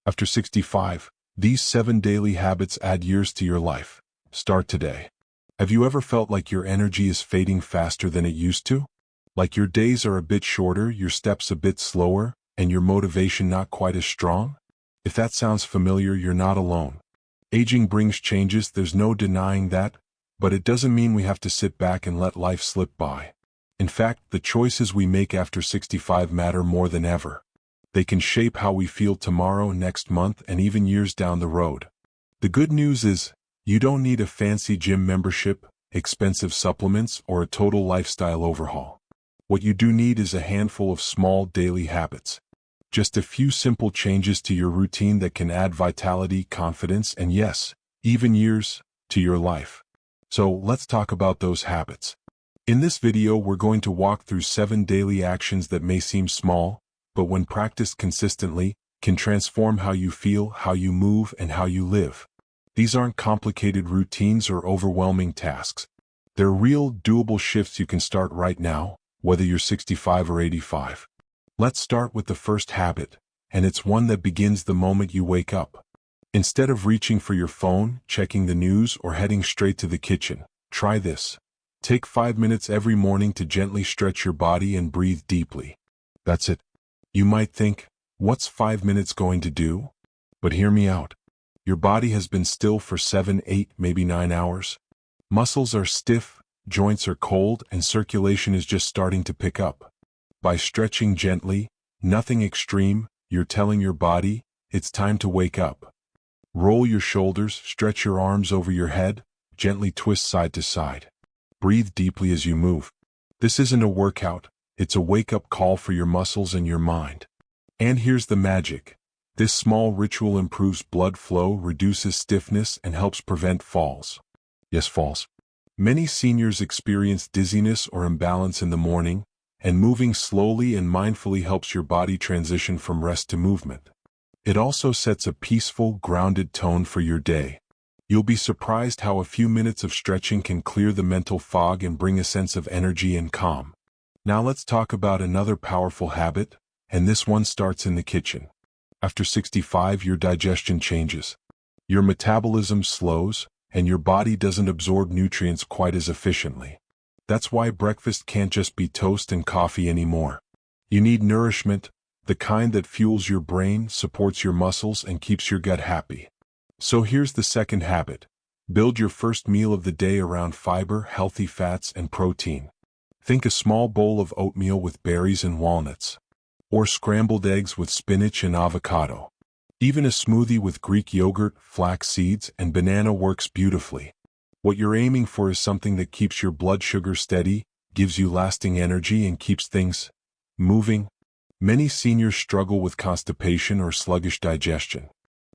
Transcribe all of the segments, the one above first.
After 65, these 7 daily habits add years to your life. Start today. Have you ever felt like your energy is fading faster than it used to? Like your days are a bit shorter, your steps a bit slower, and your motivation not quite as strong? If that sounds familiar, you're not alone. Aging brings changes, there's no denying that, but it doesn't mean we have to sit back and let life slip by. In fact, the choices we make after 65 matter more than ever. They can shape how we feel tomorrow, next month, and even years down the road. The good news is, you don't need a fancy gym membership, expensive supplements, or a total lifestyle overhaul. What you do need is a handful of small daily habits. Just a few simple changes to your routine that can add vitality, confidence, and yes, even years to your life. So let's talk about those habits. In this video, we're going to walk through 7 daily actions that may seem small, but when practiced consistently, can transform how you feel, how you move, and how you live. These aren't complicated routines or overwhelming tasks. They're real, doable shifts you can start right now, whether you're 65 or 85. Let's start with the first habit, and it's one that begins the moment you wake up. Instead of reaching for your phone, checking the news, or heading straight to the kitchen, try this. Take 5 minutes every morning to gently stretch your body and breathe deeply. That's it. You might think, what's 5 minutes going to do? But hear me out. Your body has been still for 7, 8, maybe 9 hours. Muscles are stiff, joints are cold, and circulation is just starting to pick up. By stretching gently, nothing extreme, you're telling your body, it's time to wake up. Roll your shoulders, stretch your arms over your head, gently twist side to side. Breathe deeply as you move. This isn't a workout, it's a wake-up call for your muscles and your mind. And here's the magic. This small ritual improves blood flow, reduces stiffness, and helps prevent falls. Yes, falls. Many seniors experience dizziness or imbalance in the morning, and moving slowly and mindfully helps your body transition from rest to movement. It also sets a peaceful, grounded tone for your day. You'll be surprised how a few minutes of stretching can clear the mental fog and bring a sense of energy and calm. Now let's talk about another powerful habit, and this one starts in the kitchen. After 65, your digestion changes. Your metabolism slows, and your body doesn't absorb nutrients quite as efficiently. That's why breakfast can't just be toast and coffee anymore. You need nourishment, the kind that fuels your brain, supports your muscles, and keeps your gut happy. So here's the second habit. Build your first meal of the day around fiber, healthy fats, and protein. Think a small bowl of oatmeal with berries and walnuts. Or scrambled eggs with spinach and avocado. Even a smoothie with Greek yogurt, flax seeds, and banana works beautifully. What you're aiming for is something that keeps your blood sugar steady, gives you lasting energy, and keeps things moving. Many seniors struggle with constipation or sluggish digestion.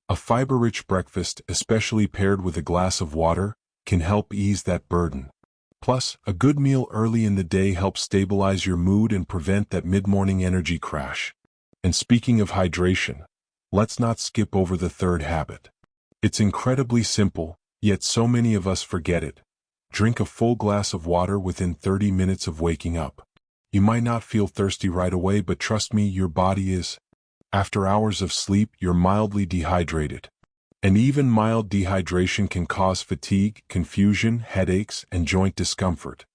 A fiber-rich breakfast, especially paired with a glass of water, can help ease that burden. Plus, a good meal early in the day helps stabilize your mood and prevent that mid-morning energy crash. And speaking of hydration, let's not skip over the third habit. It's incredibly simple, yet so many of us forget it. Drink a full glass of water within 30 minutes of waking up. You might not feel thirsty right away, but trust me, your body is. After hours of sleep, you're mildly dehydrated. And even mild dehydration can cause fatigue, confusion, headaches, and joint discomfort.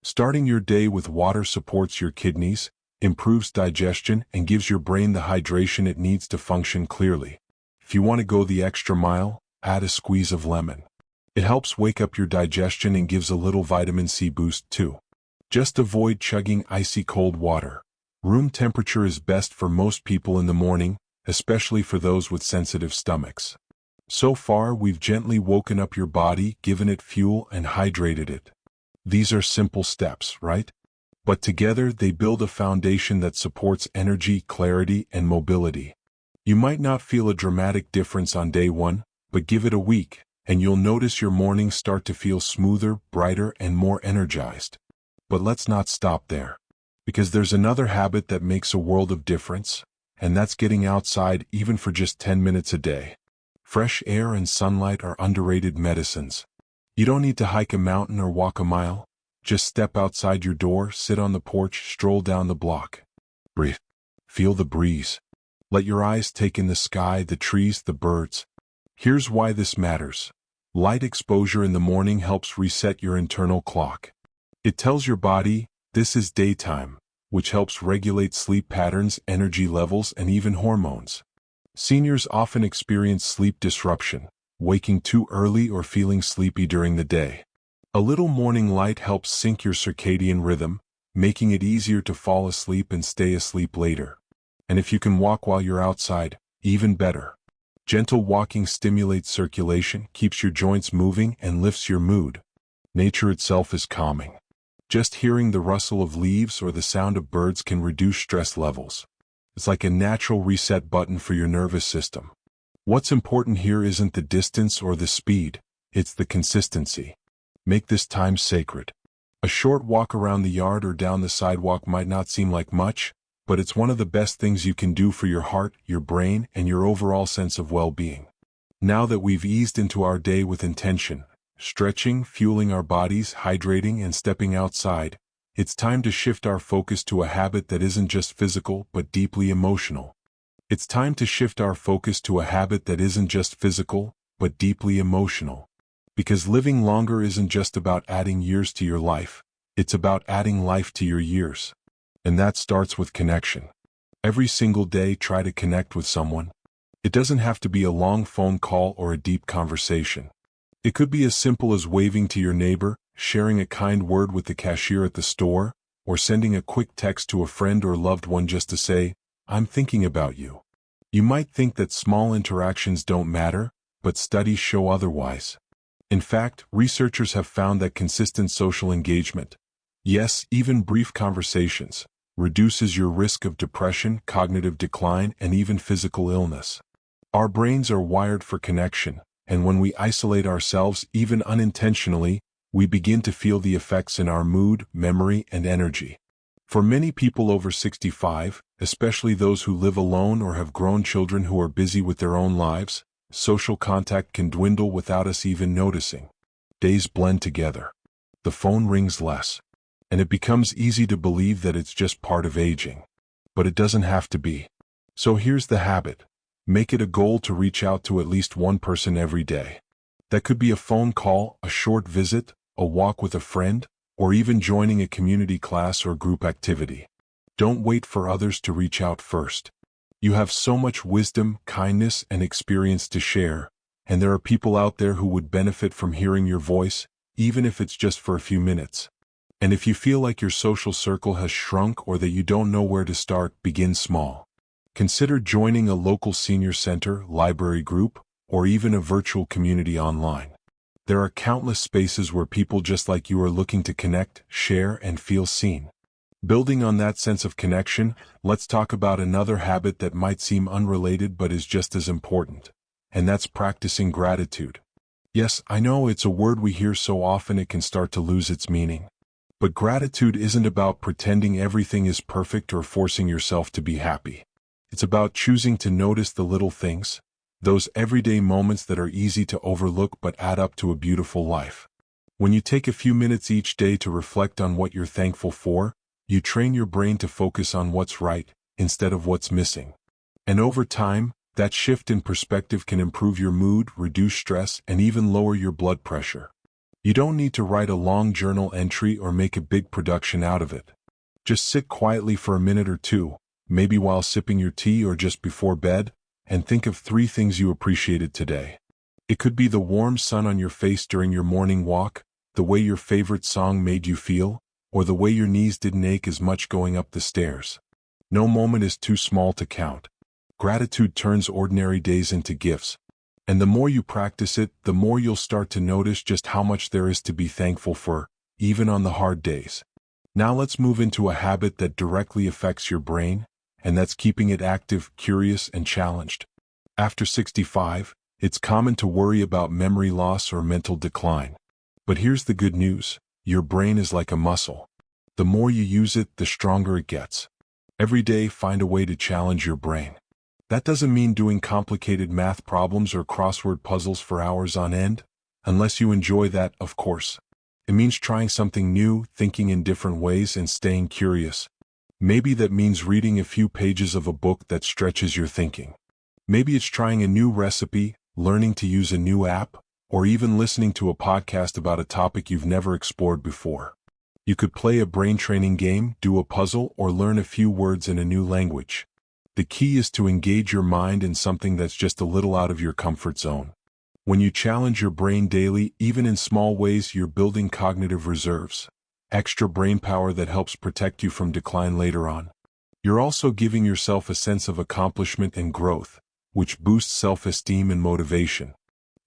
Starting your day with water supports your kidneys, improves digestion, and gives your brain the hydration it needs to function clearly. If you want to go the extra mile, add a squeeze of lemon. It helps wake up your digestion and gives a little vitamin C boost too. Just avoid chugging icy cold water. Room temperature is best for most people in the morning, especially for those with sensitive stomachs. So far, we've gently woken up your body, given it fuel, and hydrated it. These are simple steps, right? But together, they build a foundation that supports energy, clarity, and mobility. You might not feel a dramatic difference on day one, but give it a week, and you'll notice your mornings start to feel smoother, brighter, and more energized. But let's not stop there. Because there's another habit that makes a world of difference, and that's getting outside even for just 10 minutes a day. Fresh air and sunlight are underrated medicines. You don't need to hike a mountain or walk a mile. Just step outside your door, sit on the porch, stroll down the block. Breathe. Feel the breeze. Let your eyes take in the sky, the trees, the birds. Here's why this matters. Light exposure in the morning helps reset your internal clock. It tells your body, this is daytime, which helps regulate sleep patterns, energy levels, and even hormones. Seniors often experience sleep disruption, waking too early or feeling sleepy during the day. A little morning light helps sync your circadian rhythm, making it easier to fall asleep and stay asleep later. And if you can walk while you're outside, even better. Gentle walking stimulates circulation, keeps your joints moving, and lifts your mood. Nature itself is calming. Just hearing the rustle of leaves or the sound of birds can reduce stress levels. It's like a natural reset button for your nervous system. What's important here isn't the distance or the speed, it's the consistency. Make this time sacred. A short walk around the yard or down the sidewalk might not seem like much, but it's one of the best things you can do for your heart, your brain, and your overall sense of well-being. Now that we've eased into our day with intention, stretching, fueling our bodies, hydrating, and stepping outside, it's time to shift our focus to a habit that isn't just physical but deeply emotional. It's time to shift our focus to a habit that isn't just physical but deeply emotional. Because living longer isn't just about adding years to your life, it's about adding life to your years. And that starts with connection. Every single day, try to connect with someone. It doesn't have to be a long phone call or a deep conversation. It could be as simple as waving to your neighbor, sharing a kind word with the cashier at the store, or sending a quick text to a friend or loved one just to say, "I'm thinking about you." You might think that small interactions don't matter, but studies show otherwise. In fact, researchers have found that consistent social engagement, yes, even brief conversations, reduces your risk of depression, cognitive decline, and even physical illness. Our brains are wired for connection, and when we isolate ourselves, even unintentionally, we begin to feel the effects in our mood, memory, and energy. For many people over 65, especially those who live alone or have grown children who are busy with their own lives, social contact can dwindle without us even noticing. Days blend together. The phone rings less. And it becomes easy to believe that it's just part of aging. But it doesn't have to be. So here's the habit. Make it a goal to reach out to at least one person every day. That could be a phone call, a short visit, a walk with a friend, or even joining a community class or group activity. Don't wait for others to reach out first. You have so much wisdom, kindness, and experience to share, and there are people out there who would benefit from hearing your voice, even if it's just for a few minutes. And if you feel like your social circle has shrunk or that you don't know where to start, begin small. Consider joining a local senior center, library group, or even a virtual community online. There are countless spaces where people just like you are looking to connect, share, and feel seen. Building on that sense of connection, let's talk about another habit that might seem unrelated but is just as important. And that's practicing gratitude. Yes, I know it's a word we hear so often it can start to lose its meaning. But gratitude isn't about pretending everything is perfect or forcing yourself to be happy. It's about choosing to notice the little things, those everyday moments that are easy to overlook but add up to a beautiful life. When you take a few minutes each day to reflect on what you're thankful for, you train your brain to focus on what's right, instead of what's missing. And over time, that shift in perspective can improve your mood, reduce stress, and even lower your blood pressure. You don't need to write a long journal entry or make a big production out of it. Just sit quietly for a minute or two, maybe while sipping your tea or just before bed, and think of 3 things you appreciated today. It could be the warm sun on your face during your morning walk, the way your favorite song made you feel, or the way your knees didn't ache as much going up the stairs. No moment is too small to count. Gratitude turns ordinary days into gifts. And the more you practice it, the more you'll start to notice just how much there is to be thankful for, even on the hard days. Now let's move into a habit that directly affects your brain, and that's keeping it active, curious, and challenged. After 65, it's common to worry about memory loss or mental decline. But here's the good news. Your brain is like a muscle. The more you use it, the stronger it gets. Every day, find a way to challenge your brain. That doesn't mean doing complicated math problems or crossword puzzles for hours on end, unless you enjoy that, of course. It means trying something new, thinking in different ways, and staying curious. Maybe that means reading a few pages of a book that stretches your thinking. Maybe it's trying a new recipe, learning to use a new app, or even listening to a podcast about a topic you've never explored before. You could play a brain training game, do a puzzle, or learn a few words in a new language. The key is to engage your mind in something that's just a little out of your comfort zone. When you challenge your brain daily, even in small ways, you're building cognitive reserves, extra brain power that helps protect you from decline later on. You're also giving yourself a sense of accomplishment and growth, which boosts self-esteem and motivation.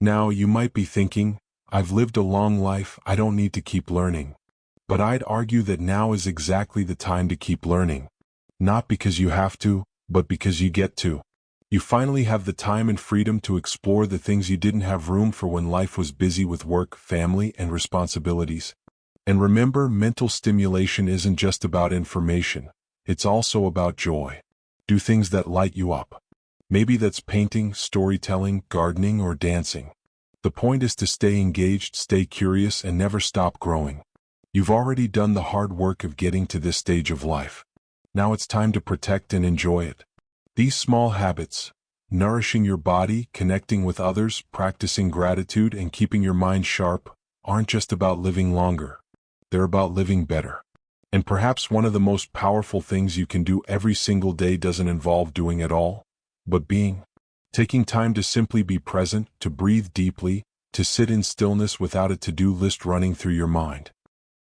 Now, you might be thinking, I've lived a long life, I don't need to keep learning. But I'd argue that now is exactly the time to keep learning. Not because you have to, but because you get to. You finally have the time and freedom to explore the things you didn't have room for when life was busy with work, family, and responsibilities. And remember, mental stimulation isn't just about information, it's also about joy. Do things that light you up. Maybe that's painting, storytelling, gardening, or dancing. The point is to stay engaged, stay curious, and never stop growing. You've already done the hard work of getting to this stage of life. Now it's time to protect and enjoy it. These small habits, nourishing your body, connecting with others, practicing gratitude, and keeping your mind sharp, aren't just about living longer. They're about living better. And perhaps one of the most powerful things you can do every single day doesn't involve doing it all, but being. Taking time to simply be present, to breathe deeply, to sit in stillness without a to-do list running through your mind.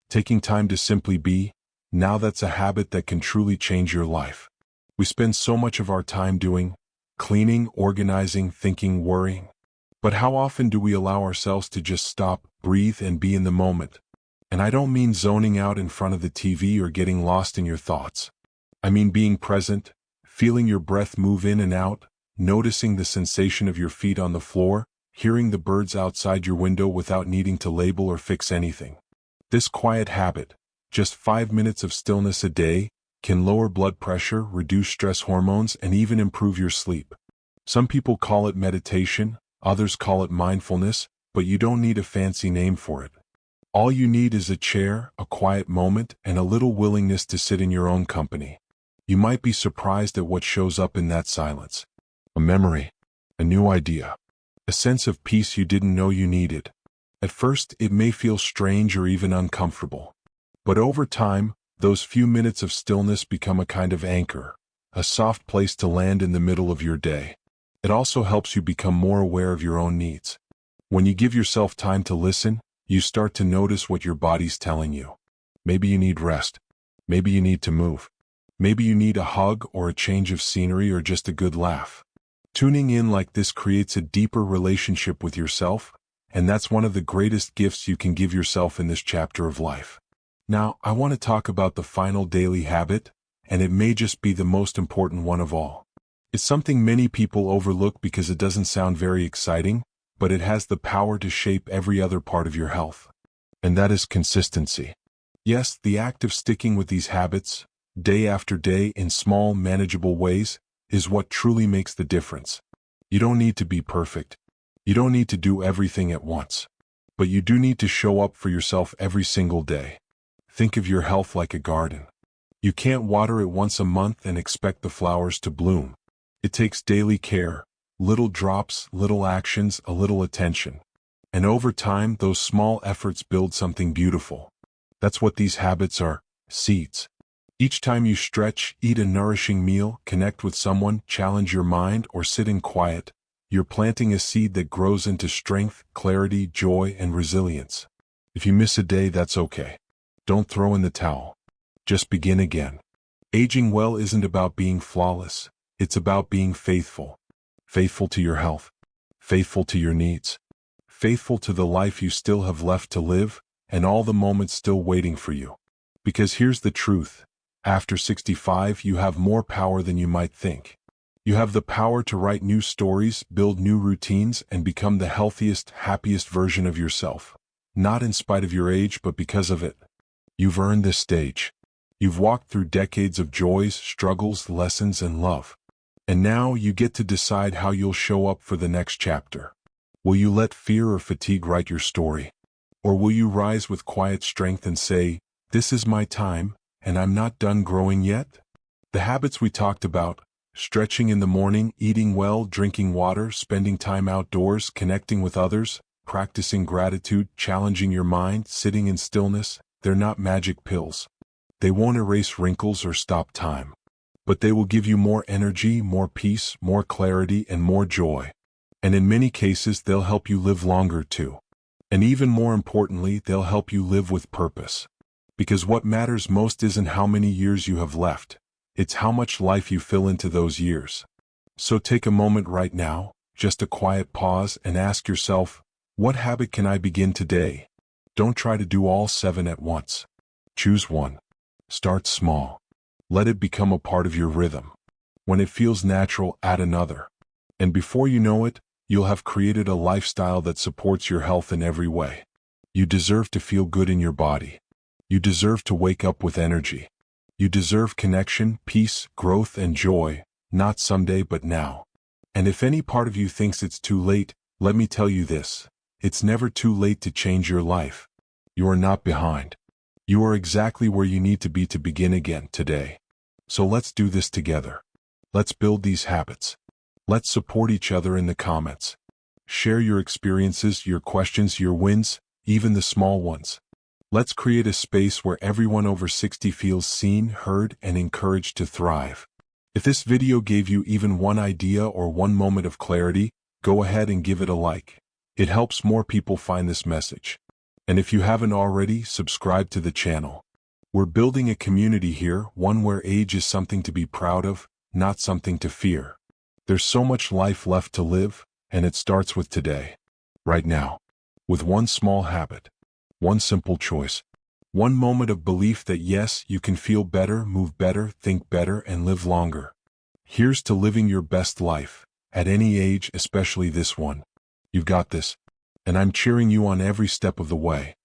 Taking time to simply be, now that's a habit that can truly change your life. We spend so much of our time doing, cleaning, organizing, thinking, worrying. But how often do we allow ourselves to just stop, breathe, and be in the moment? And I don't mean zoning out in front of the TV or getting lost in your thoughts. I mean being present, feeling your breath move in and out, noticing the sensation of your feet on the floor, hearing the birds outside your window without needing to label or fix anything. This quiet habit, just 5 minutes of stillness a day, can lower blood pressure, reduce stress hormones, and even improve your sleep. Some people call it meditation, others call it mindfulness, but you don't need a fancy name for it. All you need is a chair, a quiet moment, and a little willingness to sit in your own company. You might be surprised at what shows up in that silence. A memory, a new idea, a sense of peace you didn't know you needed. At first, it may feel strange or even uncomfortable. But over time, those few minutes of stillness become a kind of anchor, a soft place to land in the middle of your day. It also helps you become more aware of your own needs. When you give yourself time to listen, you start to notice what your body's telling you. Maybe you need rest. Maybe you need to move. Maybe you need a hug or a change of scenery or just a good laugh. Tuning in like this creates a deeper relationship with yourself, and that's one of the greatest gifts you can give yourself in this chapter of life. Now, I want to talk about the final daily habit, and it may just be the most important one of all. It's something many people overlook because it doesn't sound very exciting, but it has the power to shape every other part of your health. And that is consistency. Yes, the act of sticking with these habits, day after day in small, manageable ways, is what truly makes the difference. You don't need to be perfect. You don't need to do everything at once. But you do need to show up for yourself every single day. Think of your health like a garden. You can't water it once a month and expect the flowers to bloom. It takes daily care, little drops, little actions, a little attention. And over time, those small efforts build something beautiful. That's what these habits are, seeds. Each time you stretch, eat a nourishing meal, connect with someone, challenge your mind, or sit in quiet, you're planting a seed that grows into strength, clarity, joy, and resilience. If you miss a day, that's okay. Don't throw in the towel. Just begin again. Aging well isn't about being flawless. It's about being faithful. Faithful to your health. Faithful to your needs. Faithful to the life you still have left to live, and all the moments still waiting for you. Because here's the truth. After 65, you have more power than you might think. You have the power to write new stories, build new routines, and become the healthiest, happiest version of yourself. Not in spite of your age, but because of it. You've earned this stage. You've walked through decades of joys, struggles, lessons, and love. And now you get to decide how you'll show up for the next chapter. Will you let fear or fatigue write your story? Or will you rise with quiet strength and say, "This is my time, and I'm not done growing yet"? The habits we talked about: stretching in the morning, eating well, drinking water, spending time outdoors, connecting with others, practicing gratitude, challenging your mind, sitting in stillness, they're not magic pills. They won't erase wrinkles or stop time. But they will give you more energy, more peace, more clarity, and more joy. And in many cases, they'll help you live longer too. And even more importantly, they'll help you live with purpose. Because what matters most isn't how many years you have left. It's how much life you fill into those years. So take a moment right now, just a quiet pause, and ask yourself, what habit can I begin today? Don't try to do all 7 at once. Choose one. Start small. Let it become a part of your rhythm. When it feels natural, add another. And before you know it, you'll have created a lifestyle that supports your health in every way. You deserve to feel good in your body. You deserve to wake up with energy. You deserve connection, peace, growth, and joy, not someday but now. And if any part of you thinks it's too late, let me tell you this: it's never too late to change your life. You are not behind. You are exactly where you need to be to begin again today. So let's do this together. Let's build these habits. Let's support each other in the comments. Share your experiences, your questions, your wins, even the small ones. Let's create a space where everyone over 60 feels seen, heard, and encouraged to thrive. If this video gave you even one idea or one moment of clarity, go ahead and give it a like. It helps more people find this message. And if you haven't already, subscribe to the channel. We're building a community here, one where age is something to be proud of, not something to fear. There's so much life left to live, and it starts with today. Right now. With one small habit. One simple choice. One moment of belief that yes, you can feel better, move better, think better, and live longer. Here's to living your best life, at any age, especially this one. You've got this. And I'm cheering you on every step of the way.